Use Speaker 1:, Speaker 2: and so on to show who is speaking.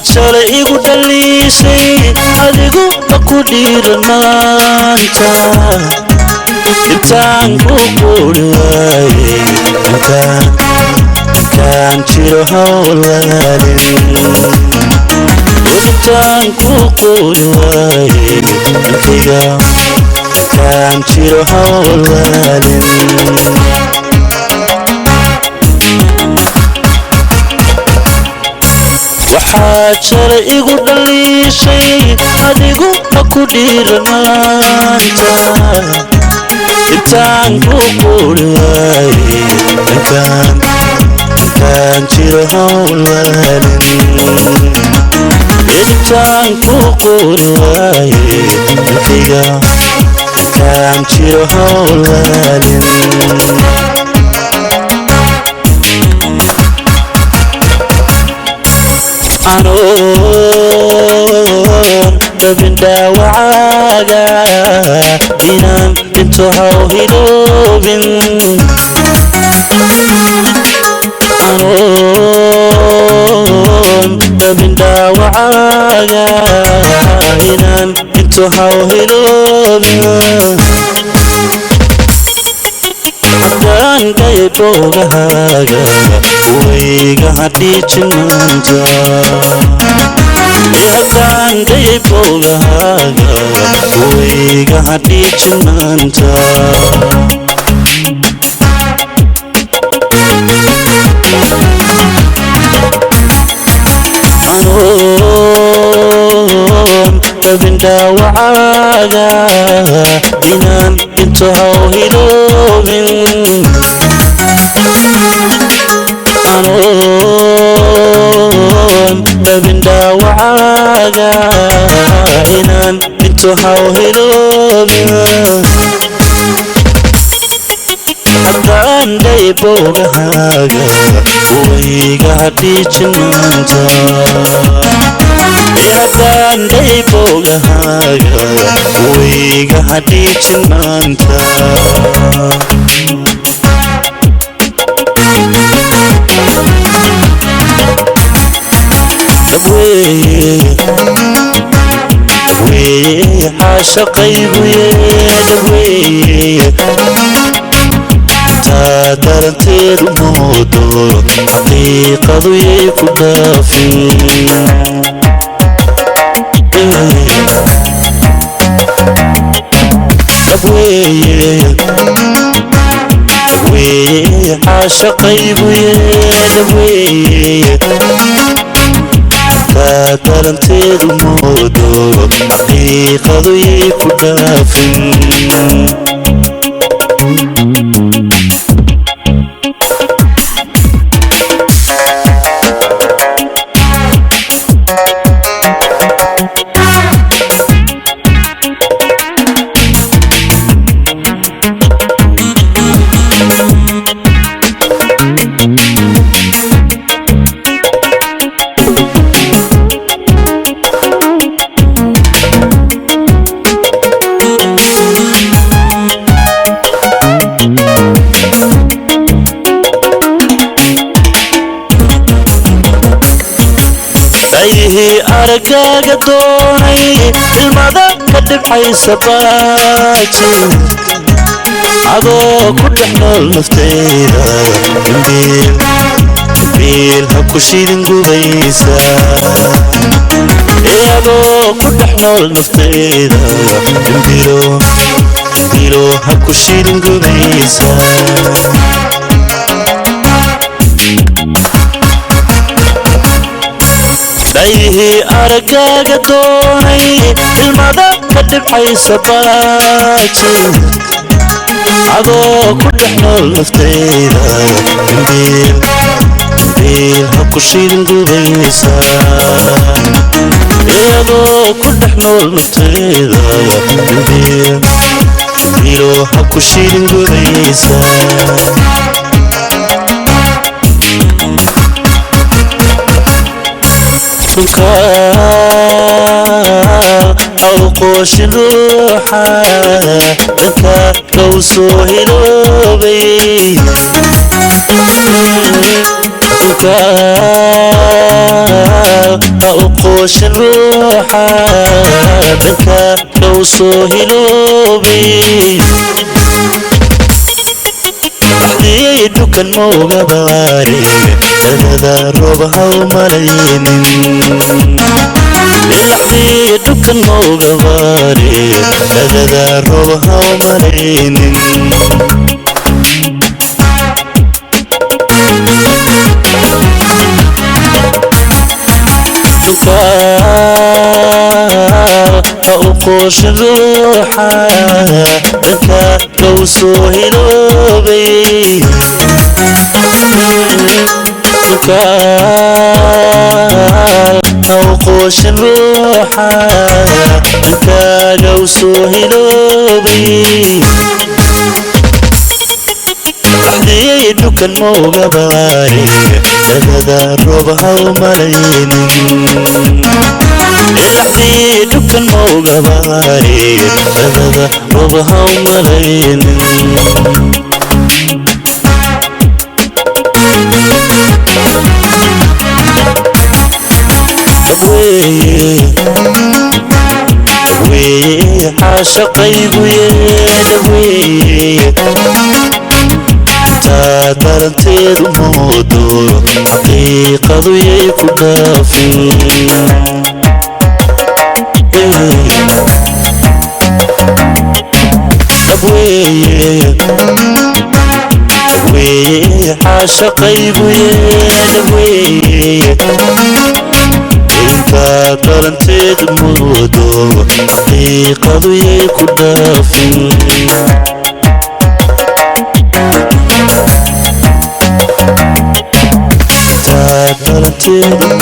Speaker 1: shalay igu dhalisay adigu ku dhiiranaanta intaan ku qulay intaan jiro hawlanin intaan ku qulay intaan jiro hawlanin shalay igu dhalisay adigu ku dhiiranaanta intaan ku qulay intaan jiro hawlanin intaan ku qulay intaan jiro hawlanin dabinda wacaaga inaan intu hawhidoobin dabinda wacaaga inaan intu hawhidoobin haddaan gaybogahaaga wayga hadhiijinanta haddaan gaybogahaaga wayga hadhiijinanta dabinda wacaaga inaan intu hawhidoobin dabinda wacaaga inaan intu hawhidoobin haddaan gaybogahaaga wayga hadhiijinanta haddaan gaybogahaaga wayga hadhiijinanta dabweye caashaqaygu dabweye taa daranteedu moodo xaqiiqadu yay ku dhaafin dabweye caashaqaygu dabweye daranteedu moodo xaqiiqadu yay ku dhaafin ayhi aragaaga doonay ilmada ka dhibcaysa baaji adoo ku dhex nool naftayda dambiil ha ku shidin gubaysa adoo ku dhex nool naftayda dambiilo ha ku shidin gubaysa ayhi aragaaga doonay ilmada ka dhibcaysa baaji adoo ku dhex nool naftayda dambiil ha ku shirin gubaysa adoo ku dhex nool naftayda dambiilo ha ku shirin gubaysa runka hawqooshin ruuxa dhanka low soo hiloobay runka hawqooshin ruuxa dhanka low soo hiloobay dhaxdii dukan mooga baare dhalada roob haw malaynin للحظي دكن موغا باري لغدا روبها ومرينين دكا أوقوش الروحة دكا كوسو هلوبي دكا وقوش الروحة انت جوسو هلوبي وحدي دكن موغا باري لغدا روبها وملايين وحدي دكن موغا باري لغدا روبها وملايين دبوي عاشقي بويا دبوي تا درنتيد موضوع حقيقة ضوي كدافي دبوي عاشقي بويا دبوي قرنتيد موضوع حقيقة ضوي كدافي قرنتيد